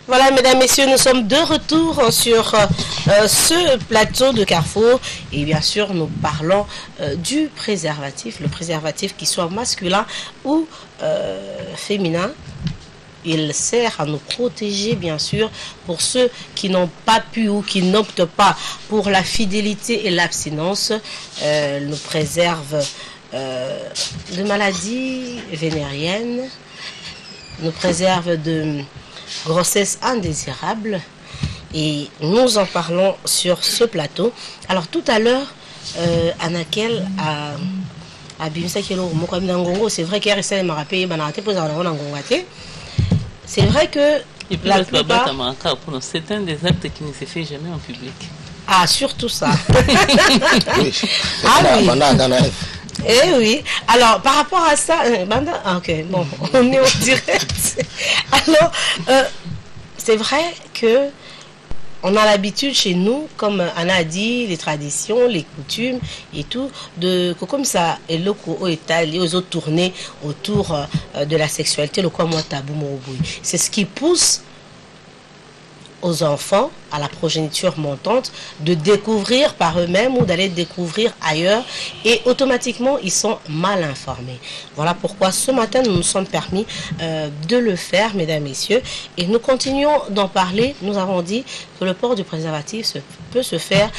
Voilà, mesdames, messieurs, nous sommes de retour sur ce plateau de Carrefour. Et bien sûr, nous parlons du préservatif. Le préservatif, qui soit masculin ou féminin, il sert à nous protéger, bien sûr, pour ceux qui n'ont pas pu ou qui n'optent pas pour la fidélité et l'abstinence. Nous préserve de maladies vénériennes, nous préserve de grossesse indésirable, et nous en parlons sur ce plateau. Alors tout à l'heure, Anakel a c'est vrai qu'il c'est vrai que la plupart... c'est un des actes qui ne se fait jamais en public. Ah, surtout ça. Oui. Ah oui. Eh oui. Alors, par rapport à ça... ok, bon, on est au direct. Alors, c'est vrai que on a l'habitude chez nous, comme Anna a dit, les traditions, les coutumes et tout, de comme ça, et le étalé aux autres tournées autour de la sexualité, le quoi moi tabou. C'est ce qui pousse aux enfants, à la progéniture montante, de découvrir par eux-mêmes ou d'aller découvrir ailleurs, et automatiquement ils sont mal informés. Voilà pourquoi ce matin nous nous sommes permis de le faire, mesdames, messieurs, et nous continuons d'en parler. Nous avons dit que le port du préservatif peut se faire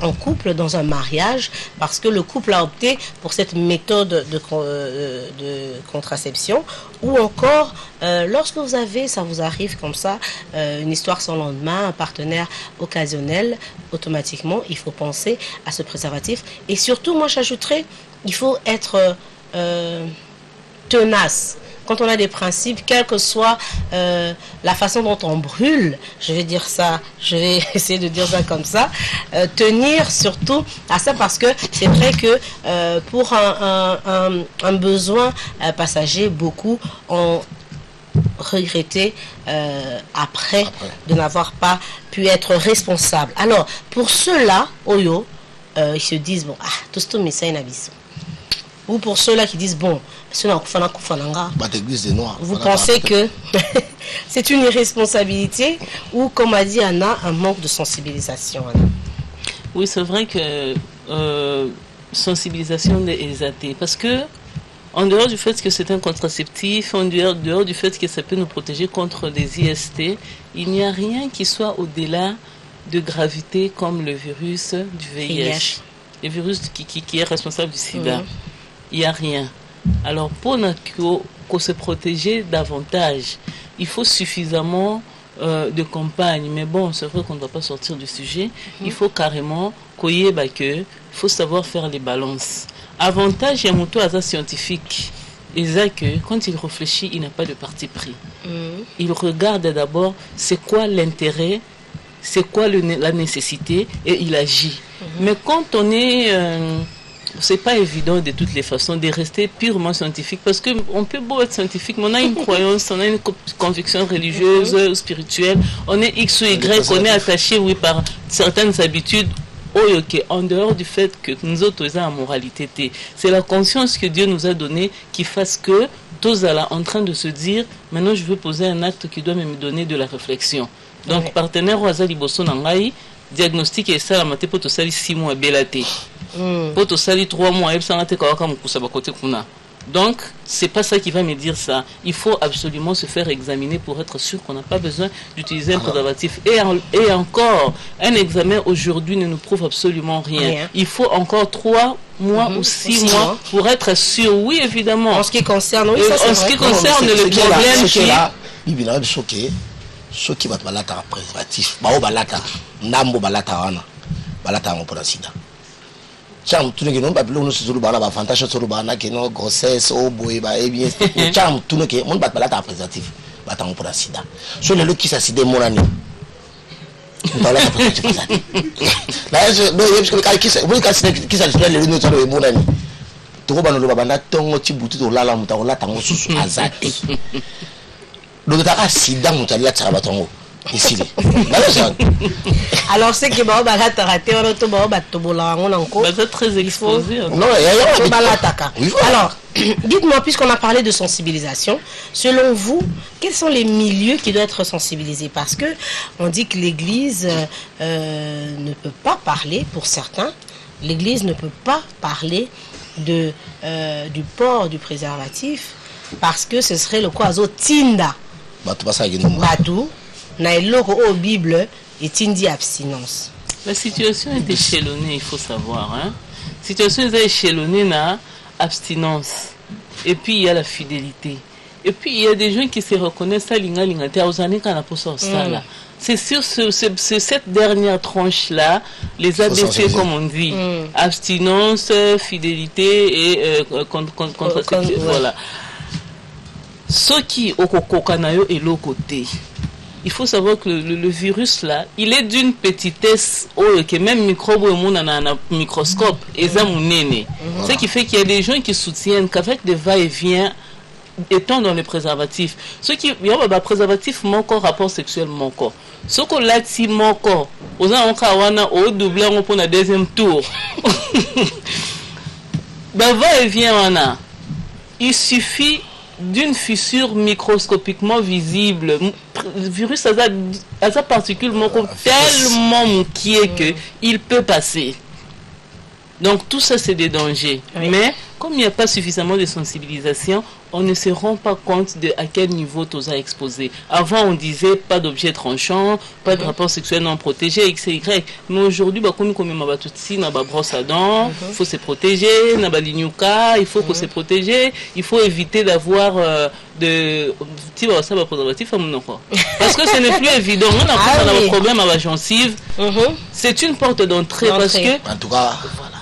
en couple dans un mariage, parce que le couple a opté pour cette méthode de contraception, ou encore lorsque vous avez, ça vous arrive comme ça, une histoire sans lendemain, un partenaire occasionnel, automatiquement il faut penser à ce préservatif. Et surtout, moi j'ajouterais, il faut être tenace. Quand on a des principes, quelle que soit la façon dont on brûle, je vais dire ça, je vais essayer de dire ça comme ça, tenir surtout à ça, parce que c'est vrai que pour un besoin passager, beaucoup ont regretté après de n'avoir pas pu être responsable. Alors, pour ceux-là, Oyo, ils se disent, bon, tout ce mais ça, ou pour ceux-là qui disent, bon, vous pensez que c'est une irresponsabilité, ou comme a dit Anna, un manque de sensibilisation, Anna? Oui, c'est vrai que sensibilisation des athées, parce que en dehors du fait que c'est un contraceptif, en dehors du fait que ça peut nous protéger contre des IST, il n'y a rien qui soit au-delà de gravité comme le virus du VIH, le virus qui est responsable du sida. Il n'y a rien. Alors, pour se protéger davantage, il faut suffisamment de campagne. Mais bon, c'est vrai qu'on ne doit pas sortir du sujet. Il faut carrément il faut savoir faire les balances. Avantage, il y a mon hasard scientifique. Que quand il réfléchit, il n'a pas de parti pris. Il regarde d'abord c'est quoi l'intérêt, c'est quoi la nécessité, et il agit. Mais quand on est... c'est pas évident de toutes les façons de rester purement scientifique, parce qu'on peut beau être scientifique, mais on a une croyance, on a une conviction religieuse, spirituelle, on est X ou Y, on est attaché, oui, par certaines habitudes. En dehors du fait que nous autorisons la moralité, c'est la conscience que Dieu nous a donnée qui fasse que tous là en train de se dire, maintenant je veux poser un acte qui doit me donner de la réflexion. Donc partenaire Oazali Bosso Nangai, diagnostic et ça la maté pour te salir 6 mois belate. Pour te salir 3 mois et ça te kawaka mukusa bakote kuna. Donc, c'est pas ça qui va me dire ça. Il faut absolument se faire examiner pour être sûr qu'on n'a pas besoin d'utiliser un préservatif. Et encore, un examen aujourd'hui ne nous prouve absolument rien. Il faut encore 3 mois ou 6 mois pour être sûr. Oui, évidemment. En ce qui concerne, en ce qui concerne le problème qui est là, il y a choqué. Ceux qui vont balata préservatif, balata, nambo balata wana, balata en pour la sida. Cham tout ne pas plus nous sur le bana avantage sur le bana qui non grossesse au boy ba et bien cham tout ne que mon bat balata préservatif bata en pour la sida. Sur le qui ça sida mon année. On la préservatif. Là je non il parce que qui ça vous qui ça le nous sur le mon année. To ba no lo bana tongo tibutu to lala muta la tango susu azati. Donc tu as sida muta la tsara batongo. Ici. Alors c'est que c'est très exposé. Non, alors dites-moi, puisqu'on a parlé de sensibilisation, selon vous, quels sont les milieux qui doivent être sensibilisés? Parce que on dit que l'Église ne peut pas parler, pour certains, l'Église ne peut pas parler du port du préservatif, parce que ce serait le quaso tinda. Batou, na eloko au Bible et tindi abstinence. La situation est échelonnée, il faut savoir. Hein? La situation est échelonnée, na abstinence. Et puis il y a la fidélité. Et puis il y a des gens qui se reconnaissent à l'inga aux années qu'on a pour ça. C'est sur cette dernière tranche-là, les ABC, comme on dit, abstinence, fidélité et contraception. Voilà. Ce qui au kokanayo est l'autre côté. Il faut savoir que le virus là, il est d'une petitesse que même microbe au monde a un microscope et ça ce qui fait qu'il y a des gens qui soutiennent qu'avec des va-et-vient étant dans les préservatifs, ceux qui il y a préservatif mon corps rapport sexuel mon corps, ce qu'on l'a dit mon corps aux gens au doublé on pour la deuxième tour. Va-et-vient on a, il suffit d'une fissure microscopiquement visible. Le virus a sa particule tellement qui est que il peut passer. Donc tout ça c'est des dangers. Oui. Mais comme il n'y a pas suffisamment de sensibilisation, on ne se rend pas compte de à quel niveau tu as exposé. Avant on disait pas d'objets tranchants, pas de rapport sexuel non protégé, XY. Mais aujourd'hui, comme on a brosse à dents, il faut se protéger, il faut se protéger, il faut éviter d'avoir de préservatif à mon enfant. Parce que ce n'est plus évident. On a un problème à la gencive. C'est une porte d'entrée parce que. En tout cas, voilà.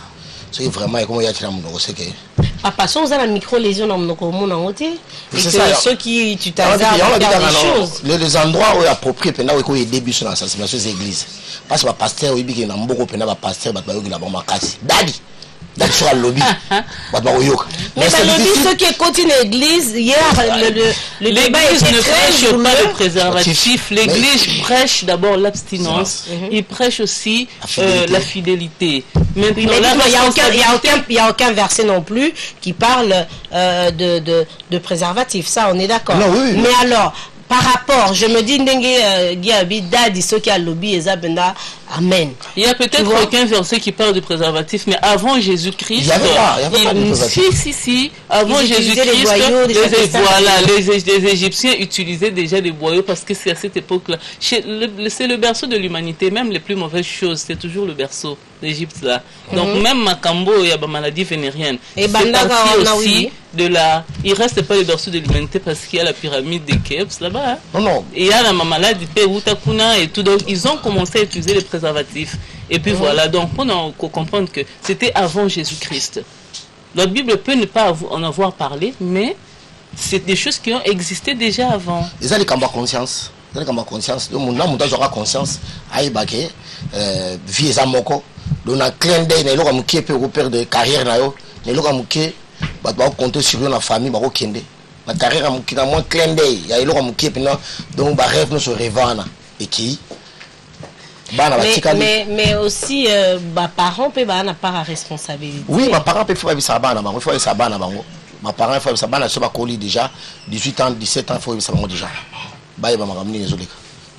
C'est vraiment comment il y a c'est que. Papa, si on a la micro-lésion dans mon monde, et que ceux qui tu t'as des choses. Les endroits où il y a approprié, où il y a début sur la sensibilisation des églises. Parce que le pasteur, il y a beaucoup de pasteurs, il y a beaucoup Daddy. Sur le lobby. Mais le lobby, ceux qui continuent l'église, hier, le débat ne prêche pas le préservatif. L'église prêche d'abord l'abstinence. Il prêche aussi la fidélité. Maintenant, il n'y a aucun verset non plus qui parle de préservatif. Ça, on est d'accord. Mais alors, par rapport, je me dis, amen. Il y a peut-être aucun verset qui parle de préservatif, mais avant Jésus-Christ, il y avait pas si, avant Jésus-Christ, les Égyptiens utilisaient déjà des boyaux parce que c'est à cette époque-là. C'est le berceau de l'humanité, même les plus mauvaises choses, c'est toujours le berceau d'Égypte là. Donc même Macambo, il y a des maladies vénériennes. Et aussi de la, il reste pas le berceau de l'humanité parce qu'il y a la pyramide des Khéops là-bas. Non. Et il y a la maladie Péroutakuna et tout. Donc ils ont commencé à utiliser les préservatifs. Et puis voilà, donc pour comprendre que c'était avant Jésus-Christ. Notre Bible peut ne pas en avoir parlé, mais c'est des choses qui ont existé déjà avant. Ils ont les campagnes conscience. Ils ont les conscience. Le monde aura conscience. Aïe baké, vie et amoko. Donc un clin d'œil, les gens qui peuvent repérer de carrière là, les gens qui peuvent compter sur la famille, bah kende. La carrière qui a moins clin d'œil. Il y a les gens qui peuvent donc bah rêve nous se revendre et qui. Mais aussi, parents peuvent avoir part à responsabilité. Oui, mes parents peuvent faire ça. Il faut ça. Mes parents font ça. Ils sont collés déjà. 18 ans, 17 ans, il faut ça déjà.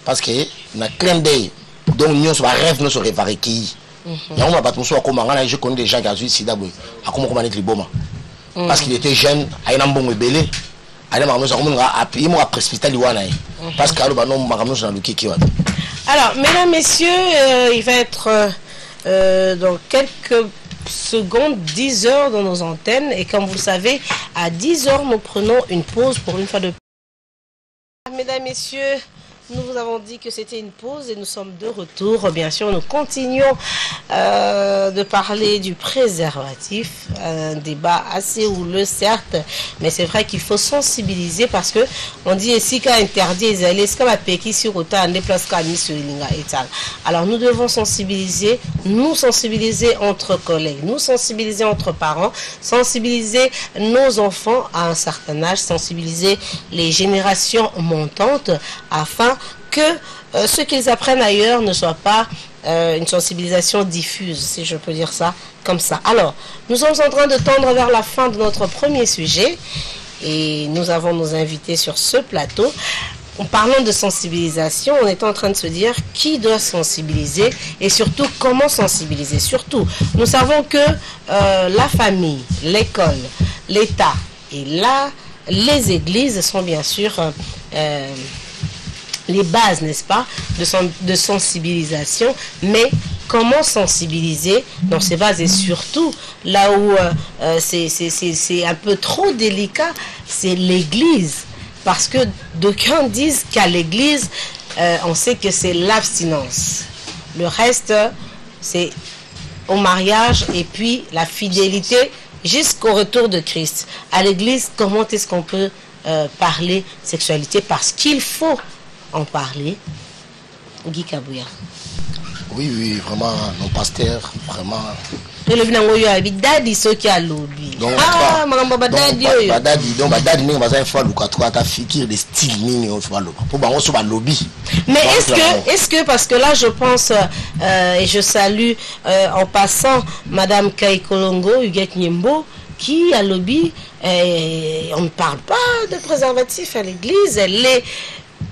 Parce que na clin d'œil. Donc, nous sommes rêve, nous sommes réparés. Je connais des gens qui ont eu sida. Parce qu'il était jeune, il a un bon bébé. Il m'a précipité. Parce que alors, mesdames, messieurs, il va être dans quelques secondes, 10 heures dans nos antennes. Et comme vous le savez, à 10 heures, nous prenons une pause pour une fois de... Mesdames, messieurs, nous vous avons dit que c'était une pause et nous sommes de retour. Bien sûr, nous continuons de parler du préservatif. Un débat assez houleux, certes, mais c'est vrai qu'il faut sensibiliser parce que on dit ici qu'à interdit les allées, c'est comme à Pékin sur autant des places qu'à mis sur l'Inga et tal. Alors nous devons sensibiliser, nous sensibiliser entre collègues, nous sensibiliser entre parents, sensibiliser nos enfants à un certain âge, sensibiliser les générations montantes afin important que ce qu'ils apprennent ailleurs ne soit pas une sensibilisation diffuse, si je peux dire ça comme ça. Alors, nous sommes en train de tendre vers la fin de notre premier sujet et nous avons nos invités sur ce plateau. En parlant de sensibilisation, on est en train de se dire qui doit sensibiliser et surtout comment sensibiliser. Surtout, nous savons que la famille, l'école, l'État et là, les églises sont bien sûr les bases, n'est-ce pas, de sensibilisation. Mais comment sensibiliser dans ces bases et surtout là où c'est un peu trop délicat, c'est l'église. Parce que d'aucuns disent qu'à l'église, on sait que c'est l'abstinence. Le reste, c'est au mariage et puis la fidélité jusqu'au retour de Christ. À l'église, comment est-ce qu'on peut parler sexualité? Parce qu'il faut en parler. Guy Kabouya. Oui, oui, vraiment, nos pasteurs, vraiment... Donc, badadi fikir de style nini pour bango ba lobby. Mais est-ce que parce que là je pense et je salue en passant Madame Kaikolongo Huguette Nyembo qui a lobby, on ne parle pas de préservatif à l'église, elle est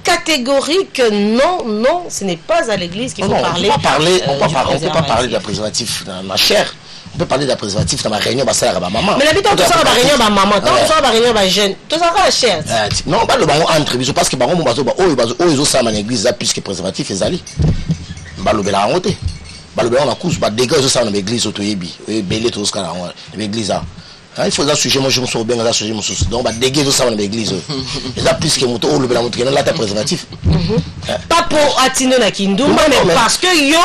catégorique. Non, ce n'est pas à l'église qu'il faut parler. On ne peut pas parler de préservatif dans ma chair. On peut parler de préservatif dans ma réunion, bah ça la maman. Mais l'habitant, tout ça va réunion, bah maman. Tant que ça va réunion, bah jeune. Tout ça va cher. Non, pas le bango entre bisous parce que bango mon bateau, ils ont ça dans l'église, là, puisque préservatif est allé. Bah le bel a monté. Bah le bel on a couche, bah dégage ça dans l'église autoyebi. Belé tout ce qu'on a dans l'église là. Il faut ça sujet, moi je me suis bien dans ça sujet, donc bah dégager ça dans l'église. Et là plus que moto, le bel a monté, là t'as préservatif. Pas pour attirer la kinduma, mais parce que yo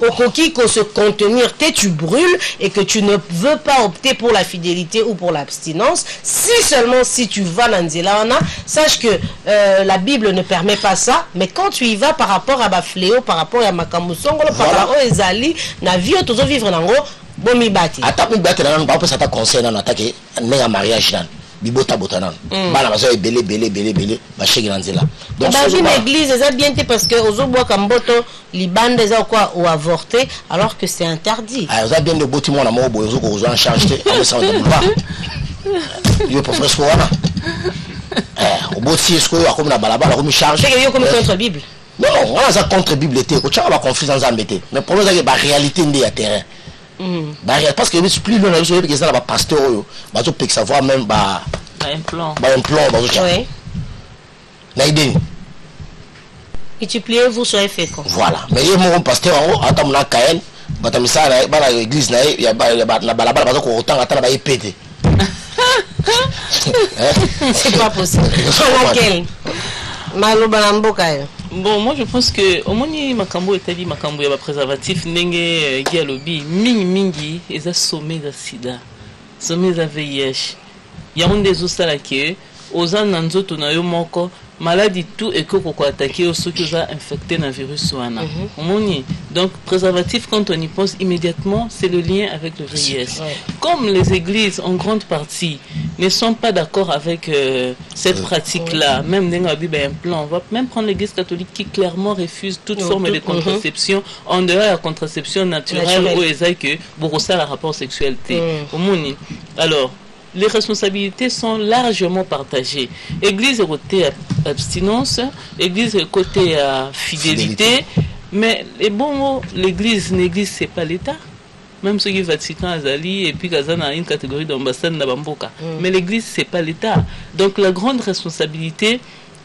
au coquille qu'on se contenir, tu brûles et que tu ne veux pas opter pour la fidélité ou pour l'abstinence. Si tu vas dans Nzelawana, sache que la Bible ne permet pas ça, mais quand tu y vas par rapport à Bafléo, par rapport à Makamusongo, par rapport à Ezali, na vie toujours vivre dans gros, bon mi bati. Attaque mi bati nan ba ça ta conseil nan attaquer un mariage nan. Bibota botanan. Bana bazo belé ba chegi nan Nzela. Donc dans une église, ça bien parce que aux bois comme boto libande ça quoi ou avorter alors que c'est interdit. Ah ça bien de boti mon amour bozo ko en charge on ça de boulevard. Yo professeur wana. Au boti est-ce que comme na balabala comme charge. C'est que yo comme contre Bible. Non, on a ça contre Bible était. Ko tchaka ba confiance en embêté. Mais pour nous ça ba réalité ndé à terrain. Parce que plus le na so que ça ba pasteur yo, ba zo peut savoir même ba implant ba zo tchaka. Oui. Na idée. Multipliez-vous soyez fécond. Voilà. Mais il mon pasteur en haut attends na Kael, batamisa na ba l'église na ya na balabala ba ko autant attendre ba pété. C'est pas possible. Laquelle Maloba na mboka yo. Bon, moi je pense que au moins makambo etali makambo ya préservatif ndenge gi alobi mingi eza sommet da sida, sommet da VIH. Ya onde zo sala ke oza na nzoto na yo moko maladie tout et que quoi attaquer ceux qui sont infectés d'un virus wana. Donc préservatif quand on y pense immédiatement c'est le lien avec le VIH. Comme les églises en grande partie ne sont pas d'accord avec cette pratique là, même dans la Bible implant, on va même prendre l'église catholique qui clairement refuse toute forme de contraception en dehors de la contraception naturelle ou que pour ça la rapport sexualité. Alors les responsabilités sont largement partagées. Église est côté abstinence, église est côté fidélité, mais les bons mots, l'église c'est pas l'État. Même ceux qui Vatican Azali et puis Kazana a une catégorie d'ambassade na Bamboka. Mais l'église c'est pas l'État. Donc la grande responsabilité,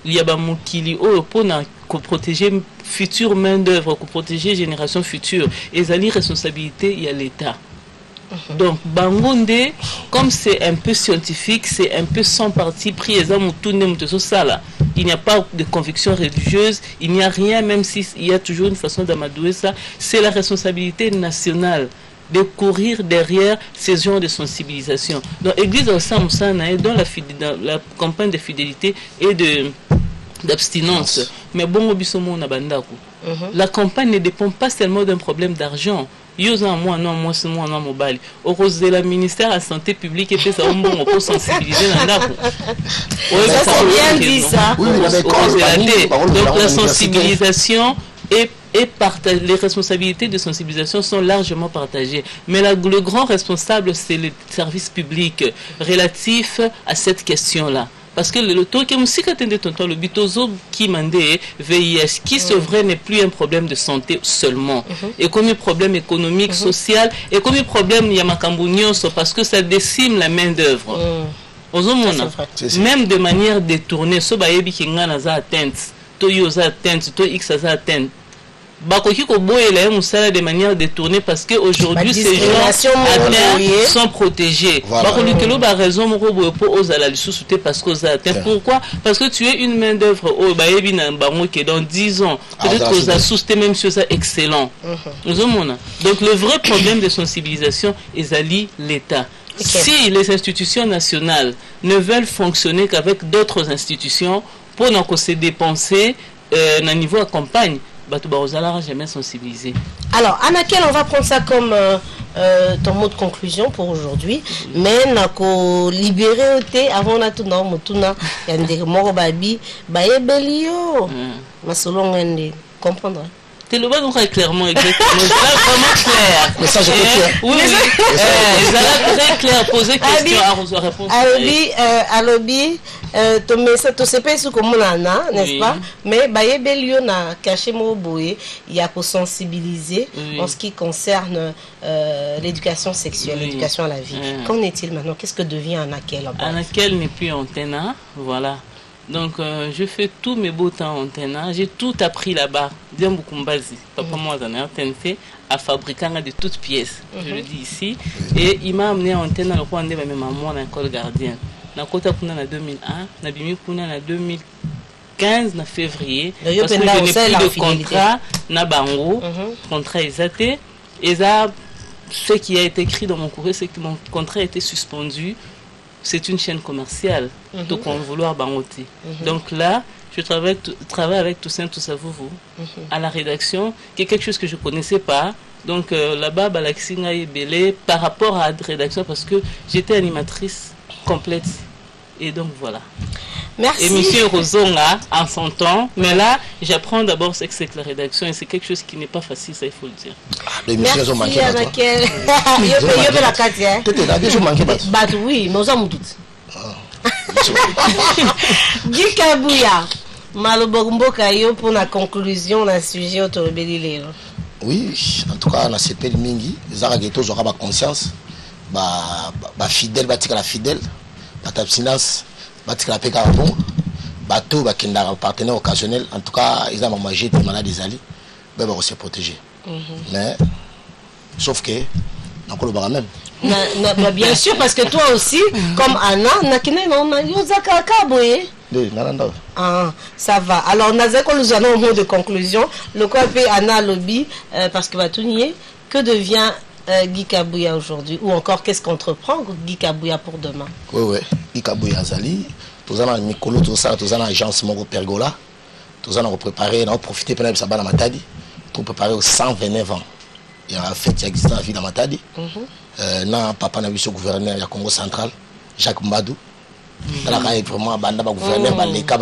il y a Bamukili pour protéger future main d'œuvre, pour protéger génération future. Et Zali responsabilité, il y a l'État. Donc, Bangonde, comme c'est un peu scientifique, c'est un peu sans parti pris, il n'y a pas de conviction religieuse, il n'y a rien, même s'il y a toujours une façon d'amadouer ça, c'est la responsabilité nationale de courir derrière ces genres de sensibilisation. Donc, l'Église au sein dans la campagne de fidélité et d'abstinence. Mais bon, la campagne ne dépend pas seulement d'un problème d'argent. yoza moi non mobali okozela la ministère de la santé publique et ça on peut sensibiliser ça c'est bien dit ça. Donc la sensibilisation et les responsabilités de sensibilisation sont largement partagées. Mais le grand responsable, c'est le service public relatif à cette question-là. Parce que le taux qui le bitozo qui mandé VIH, qui c'est vrai n'est plus un problème de santé seulement. Et comme un problème économique, social, et comme un problème parce que ça décime la main d'œuvre. Même de manière détournée, ce bayebi qui n'a atteinte, to yoza atteinte, to x atteinte. De manière détournée parce qu'aujourd'hui ces gens sont protégés. Pourquoi? Parce que tu es une main d'œuvre dans 10 ans, peut-être que ça sousté même sur ça excellent. Donc le vrai problème de sensibilisation est l'État. Si les institutions nationales ne veulent fonctionner qu'avec d'autres institutions pour se dépenser à niveau de campagne, jamais sensibilisé. Alors, Anakel, on va prendre ça comme ton mot de conclusion pour aujourd'hui. Mais nako libérer oté avant na tuna mutuna yande moko babi bayebelio. Masolongo ende comprendre. Tu le vois donc clairement, exactement. C'est vraiment clair. Message clair. Oui, c'est très clair. Poser question à réponse. Alobi, ton message, tu sais pas ce que mon nana, n'est-ce pas? Mais bayebelio na caché mo boye, il y a pour sensibiliser en ce qui concerne l'éducation sexuelle, l'éducation à la vie. Qu'en est-il maintenant? Qu'est-ce que devient Anakel? Anakel n'est plus antenne, voilà. Donc, je fais tous mes beaux temps en antenne. J'ai tout appris là-bas. Bien beaucoup mbazi. Papa moi j'en ai tenté à fabriquer de toutes pièces. Je le dis ici. Et il m'a amené en antenne le roi de ma maman à l'école gardienne. Na kota kuna na 2001, na bimi kuna na 2015 na février. Parce que je n'ai plus de contrat na bango. Contrat exacté. Et ça, ce qui a été écrit dans mon courrier, c'est que mon contrat a été suspendu. C'est une chaîne commerciale, donc on vouloir bangoter. Donc là, je travaille avec Toussaint Toussavouvou à la rédaction, qui est quelque chose que je ne connaissais pas. Donc là-bas, Balaxinga est belé par rapport à la rédaction parce que j'étais animatrice complète. Et donc voilà. Merci. Et monsieur Rosonga en son temps, mais là, j'apprends d'abord ce que c'est que la rédaction et c'est quelque chose qui n'est pas facile, ça il faut le dire. Merci Anakel. Il y a la carte, hein. Bah oui, nous avons tout. Guy Kabouya, Malobomboka yo pour la conclusion d'un sujet automobilisé. Oui, en tout cas, on a CP Mingi, les Aragetos auront ma conscience, fidèle, la fidèle, abstinence. La paix bon, bateau, partenaire occasionnel, en tout cas, ils ont mangé des malades des alliés, ils vont se protéger. Mais, sauf que, on le même. Bien sûr, parce que toi aussi, comme Anna, ça va. Alors, nous allons au mot de conclusion. Le corps fait Anna Lobby, parce que va tout nier. Que devient Guy Kabouya aujourd'hui? Ou encore, qu'est-ce qu'entreprend Guy Kabouya pour demain? Oui, Guy Kabouya Zali. Tous en Mikolo, tous en agence Mogo Pergola. Tous en préparé, on a profité pour ça dans Matadi. Pour préparer aux 129 ans. Il y a une fête qui existe dans la ville de Matadi. Non, papa n'a vu ce gouverneur du Congo central, Jacques Mbadou. Il y a vraiment un gouverneur, Baleka.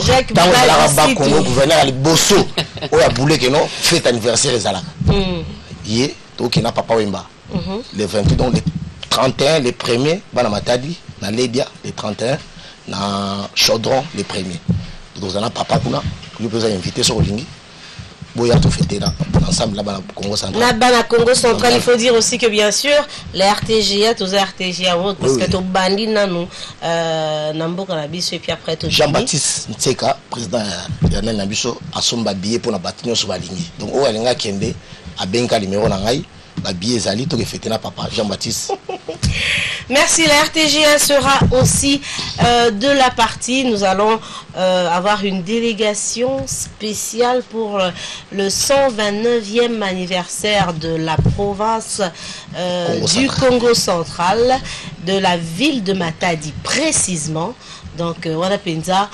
Jacques Mbadou, gouverneur à Bosso. Il y a boulé que non, fête anniversaire et Zala. Il y a donc papa Wemba. Les 28, donc les 31, les premiers, dans Matadi, dans Lédia, les 31, dans Chaudron, les premiers. Donc, on a papa Kuna, lui peut inviter sur Olingi. Ensemble là-bas au Congo central. Là-bas au Congo central, il faut dire aussi que bien sûr, les RTGA, tous les RTGA, parce que tu bandit nous, Nambo Kanabiso et puis après tout. Jean-Baptiste Ntseka, président de Nabiso, a son billet pour la bâtiment sur la ligne. Donc, au Alenga Kende, à Benka numéro Nangai, la billet Zali, tout est fêté na papa, Jean-Baptiste. Merci, la RTGA sera aussi de la partie. Nous allons avoir une délégation spéciale pour le 129e anniversaire de la province du Congo central, de la ville de Matadi précisément. Donc, Wana Penza,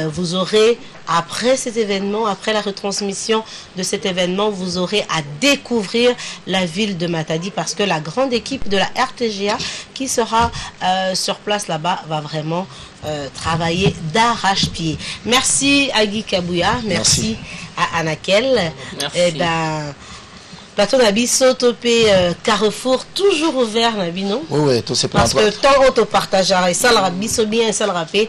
vous aurez, après cet événement, après la retransmission de cet événement, vous aurez à découvrir la ville de Matadi parce que la grande équipe de la RTGA qui sera sur place là-bas va vraiment travailler d'arrache-pied. Merci à Guy Kabouya, merci à Anakel. Merci. Plateau Nabiso, Topé, Carrefour, toujours ouvert, Nabino. Oui, tout c'est parce que tant on te partagera, et ça le rabiso bien, et ça le rappé,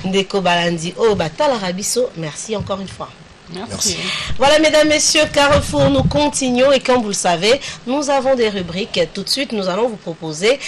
Ndeko Balandi, tal rabiso, merci encore une fois. Merci. Voilà, mesdames, messieurs, Carrefour, nous continuons et comme vous le savez, nous avons des rubriques. Tout de suite, nous allons vous proposer